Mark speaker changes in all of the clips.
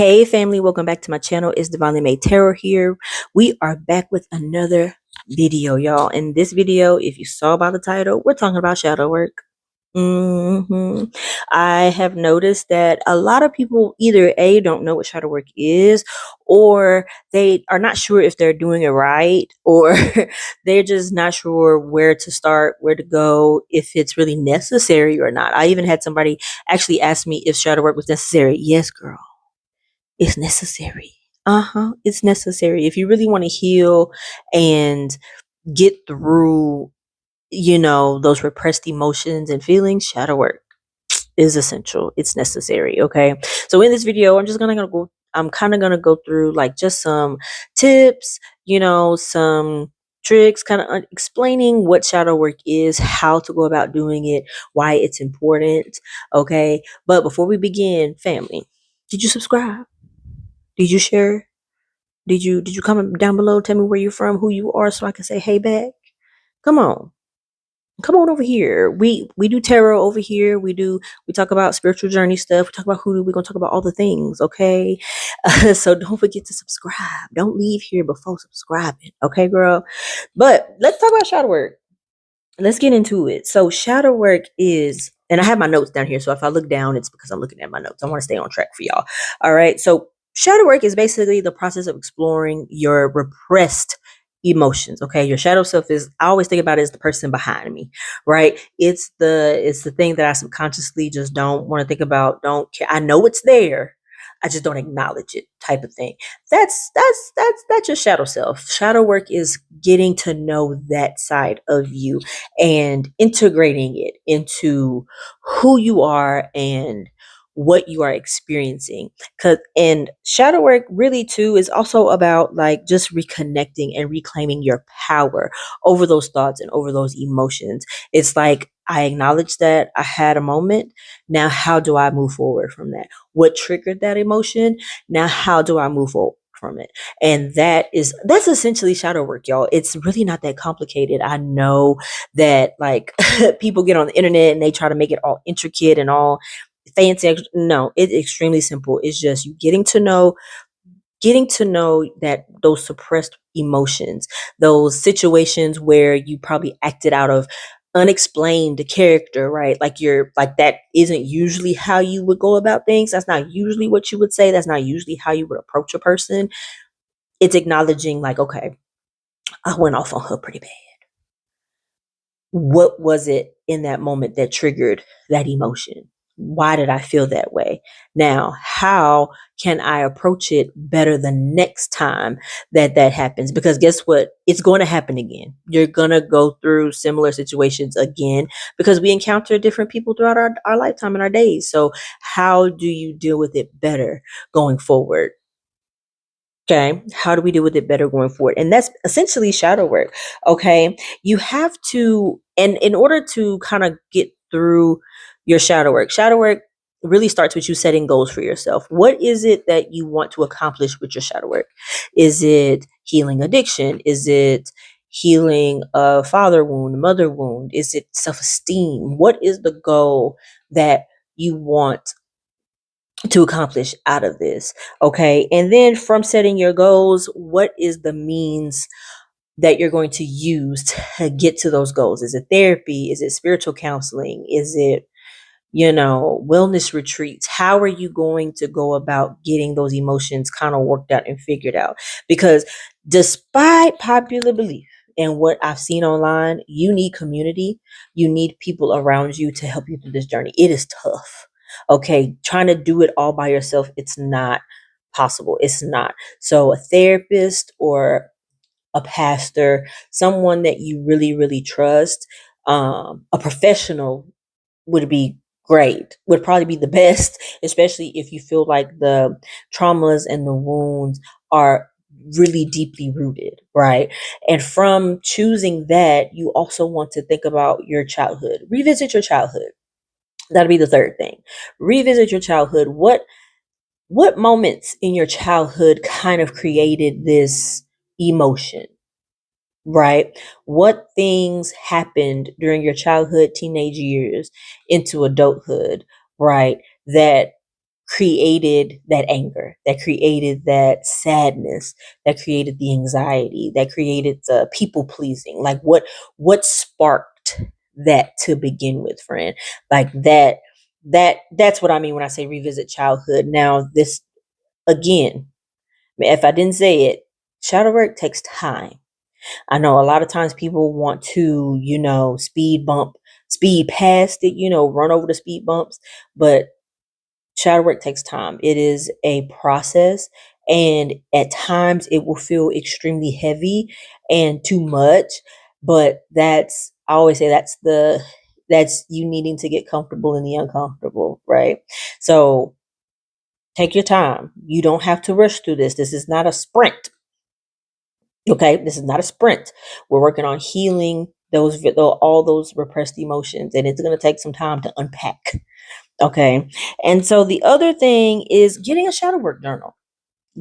Speaker 1: Hey family, welcome back to my channel. It's Divinely Made Tarot here. We are back with another video, y'all. In this video, if you saw by the title, we're talking about shadow work. I have noticed that a lot of people either A, don't know what shadow work is, or they are not sure if they're doing it right, or they're just not sure where to start, where to go, if it's really necessary or not. I even had somebody actually ask me if shadow work was necessary. Yes, girl. It's necessary. It's necessary. If you really want to heal and get through, those repressed emotions and feelings, shadow work is essential. It's necessary. Okay. So in this video, I'm kind of gonna go through like just some tips, some tricks, kind of explaining what shadow work is, how to go about doing it, why it's important. Okay. But before we begin, family, did you subscribe? Did you share? Did you comment down below? Tell me where you're from, who you are, so I can say hey back. Come on. Come on over here. We do tarot over here. We talk about spiritual journey stuff. We talk about hoodoo. We're gonna talk about all the things, okay? So don't forget to subscribe. Don't leave here before subscribing, okay, girl? But let's talk about shadow work. Let's get into it. So shadow work is, and I have my notes down here, so if I look down, it's because I'm looking at my notes. I want to stay on track for y'all. All right. So shadow work is basically the process of exploring your repressed emotions. Okay. Your shadow self is, I always think about it as the person behind me, right? It's the thing that I subconsciously just don't want to think about, don't care. I know it's there. I just don't acknowledge it, type of thing. That's your shadow self. Shadow work is getting to know that side of you and integrating it into who you are and what you are experiencing. And shadow work really too is also about like just reconnecting and reclaiming your power over those thoughts and over those emotions. It's like, I acknowledge that I had a moment. Now how do I move forward from that? What triggered that emotion? Now how do I move forward from it? And that's essentially shadow work, y'all. It's really not that complicated. I know that like people get on the internet and they try to make it all intricate and all fancy. No, it's extremely simple. It's just you getting to know that those suppressed emotions, those situations where you probably acted out of unexplained character, right? Like that isn't usually how you would go about things. That's not usually what you would say. That's not usually how you would approach a person. It's acknowledging like, okay, I went off on her pretty bad. What was it in that moment that triggered that emotion? Why did I feel that way? Now, how can I approach it better the next time that happens? Because guess what? It's going to happen again. You're going to go through similar situations again because we encounter different people throughout our lifetime and our days. So how do you deal with it better going forward? Okay, how do we deal with it better going forward? And that's essentially shadow work. Okay, you have to, and in order to kind of get through your shadow work really starts with you setting goals for yourself. What is it that you want to accomplish with your shadow work? Is it healing addiction? Is it healing a father wound, mother wound? Is it self-esteem? What is the goal that you want to accomplish out of this? Okay. And then from setting your goals, what is the means that you're going to use to get to those goals? Is it therapy? Is it spiritual counseling? Is it, wellness retreats? How are you going to go about getting those emotions kind of worked out and figured out? Because despite popular belief and what I've seen online, you need community. You need people around you to help you through this journey. It is tough. Okay. Trying to do it all by yourself, it's not possible. It's not. So a therapist or a pastor, someone that you really, really trust, a professional would be great, would probably be the best, especially if you feel like the traumas and the wounds are really deeply rooted, right? And from choosing that, you also want to think about your childhood. Revisit your childhood. That'll be the third thing. Revisit your childhood. What moments in your childhood kind of created this emotion? Right? What things happened during your childhood, teenage years into adulthood, right? That created that anger, that created that sadness, that created the anxiety, that created the people pleasing. Like what sparked that to begin with, friend? Like that's what I mean when I say revisit childhood. Now, this again, if I didn't say it, shadow work takes time. I know a lot of times people want to, speed past it, run over the speed bumps, but shadow work takes time. It is a process, and at times it will feel extremely heavy and too much, but I always say that's you needing to get comfortable in the uncomfortable, right? So take your time. You don't have to rush through this. This is not a sprint. Okay, this is not a sprint. We're working on healing all those repressed emotions, and it's going to take some time to unpack. Okay, and so the other thing is getting a shadow work journal.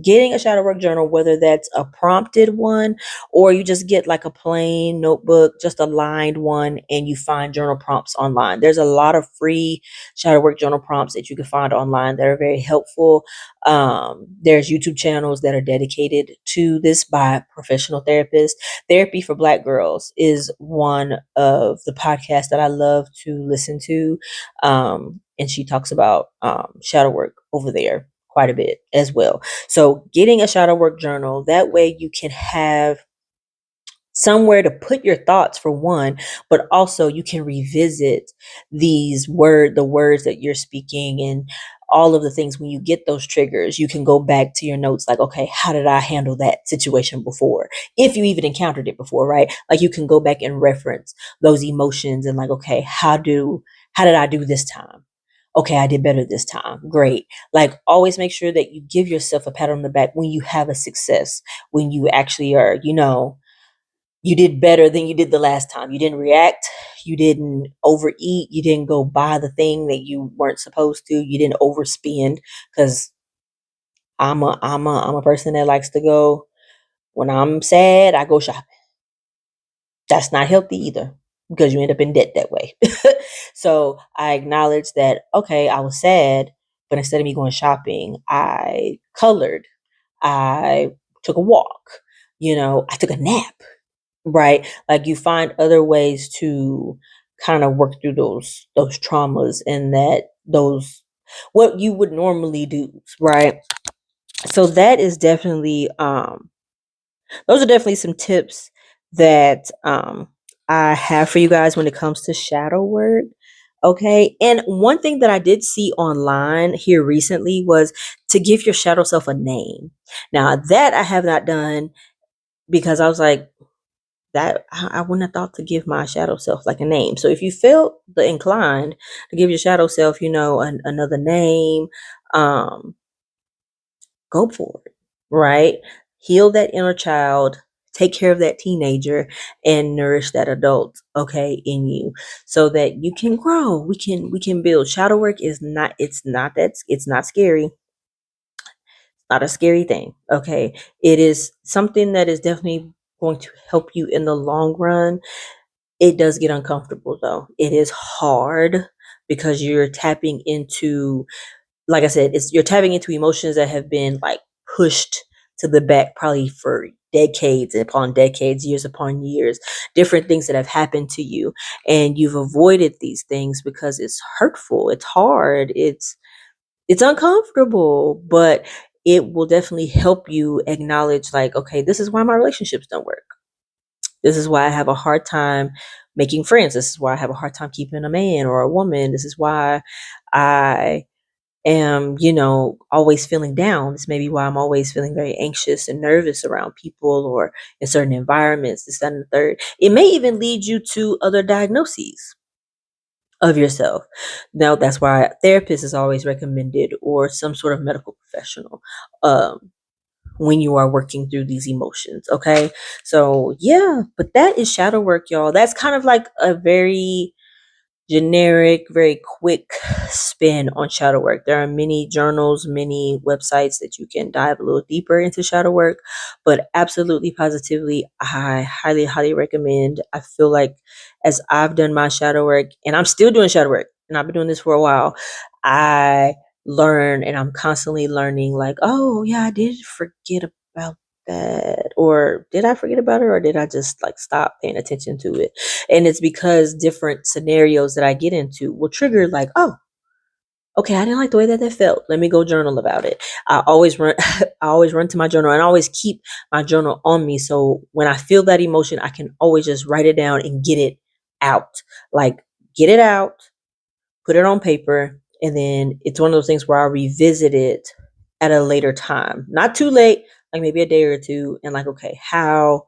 Speaker 1: Getting a shadow work journal, whether that's a prompted one or you just get like a plain notebook, just a lined one, and you find journal prompts online. There's a lot of free shadow work journal prompts that you can find online that are very helpful. There's YouTube channels that are dedicated to this by professional therapists. Therapy for Black Girls is one of the podcasts that I love to listen to. And she talks about shadow work over there quite a bit as well. So getting a shadow work journal, that way you can have somewhere to put your thoughts for one, but also you can revisit the words that you're speaking and all of the things. When you get those triggers, you can go back to your notes like, okay, how did I handle that situation before? If you even encountered it before, right? Like you can go back and reference those emotions and like, okay, how did I do this time? Okay, I did better this time. Great. Like always make sure that you give yourself a pat on the back when you have a success, when you actually are, you did better than you did the last time. You didn't react. You didn't overeat. You didn't go buy the thing that you weren't supposed to. You didn't overspend, because I'm a person that likes to go when I'm sad, I go shopping. That's not healthy either, because you end up in debt that way. So I acknowledge that, okay, I was sad, but instead of me going shopping, I colored, I took a walk, I took a nap, right? Like you find other ways to kind of work through those traumas, and those what you would normally do, right? So that is definitely those are definitely some tips that I have for you guys when it comes to shadow work. Okay. And one thing that I did see online here recently was to give your shadow self a name. Now, that I have not done, because I was like, that I wouldn't have thought to give my shadow self like a name. So if you feel the inclined to give your shadow self, another name, um, go for it, right? Heal that inner child, take care of that teenager, and nourish that adult, okay, in you, so that you can grow. We can build. Shadow work is not, it's not scary. Not a scary thing, okay? It is something that is definitely going to help you in the long run. It does get uncomfortable though. It is hard because you're tapping into, like I said, you're tapping into emotions that have been like pushed to the back probably for decades upon decades, years upon years, different things that have happened to you, and you've avoided these things because it's hurtful, it's hard, it's uncomfortable, but it will definitely help you acknowledge, like, okay, this is why my relationships don't work. This is why I have a hard time making friends. This is why I have a hard time keeping a man or a woman. This is why I am, always feeling down. This may be why I'm always feeling very anxious and nervous around people or in certain environments, this, that, and the third. It may even lead you to other diagnoses of yourself. Now, that's why a therapist is always recommended, or some sort of medical professional, when you are working through these emotions. Okay. So, yeah, but that is shadow work, y'all. That's kind of like a very generic, very quick spin on shadow work. There are many journals, many websites that you can dive a little deeper into shadow work, but absolutely, positively, I highly, highly recommend. I feel like as I've done my shadow work, and I'm still doing shadow work, and I've been doing this for a while, I learn, and I'm constantly learning, like, oh yeah, I did forget about that, or did I forget about it, or did I just like stop paying attention to it? And it's because different scenarios that I get into will trigger, like, oh, okay, I didn't like the way that that felt. Let me go journal about it. I always run I always run to my journal, and I always keep my journal on me, so when I feel that emotion, I can always just write it down and get it out. Like, get it out, put it on paper, and then it's one of those things where I revisit it at a later time. Not too late, like maybe a day or two, and like, okay, how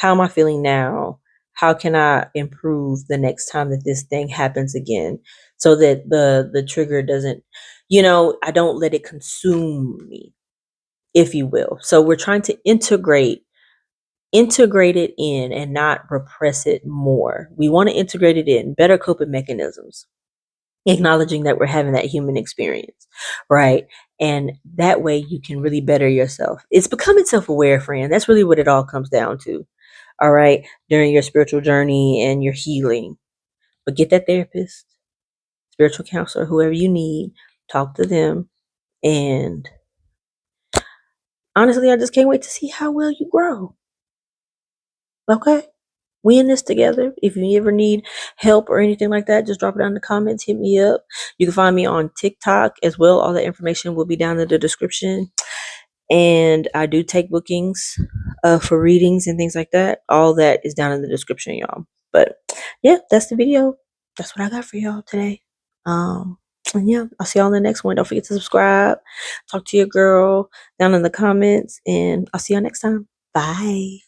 Speaker 1: am I feeling now? How can I improve the next time that this thing happens again, so that the trigger doesn't, I don't let it consume me, if you will. So we're trying to integrate it in and not repress it more. We want to integrate it in better coping mechanisms, acknowledging that we're having that human experience, right? And that way you can really better yourself. It's becoming self-aware, friend. That's really what it all comes down to. All right, during your spiritual journey and your healing. But get that therapist, spiritual counselor, whoever you need, talk to them. And honestly, I just can't wait to see how well you grow. Okay? We in this together. If you ever need help or anything like that, just drop it down in the comments. Hit me up. You can find me on TikTok as well. All the information will be down in the description. And I do take bookings for readings and things like that. All that is down in the description, y'all. But yeah, that's the video. That's what I got for y'all today. And yeah, I'll see y'all in the next one. Don't forget to subscribe, talk to your girl down in the comments, and I'll see y'all next time. Bye.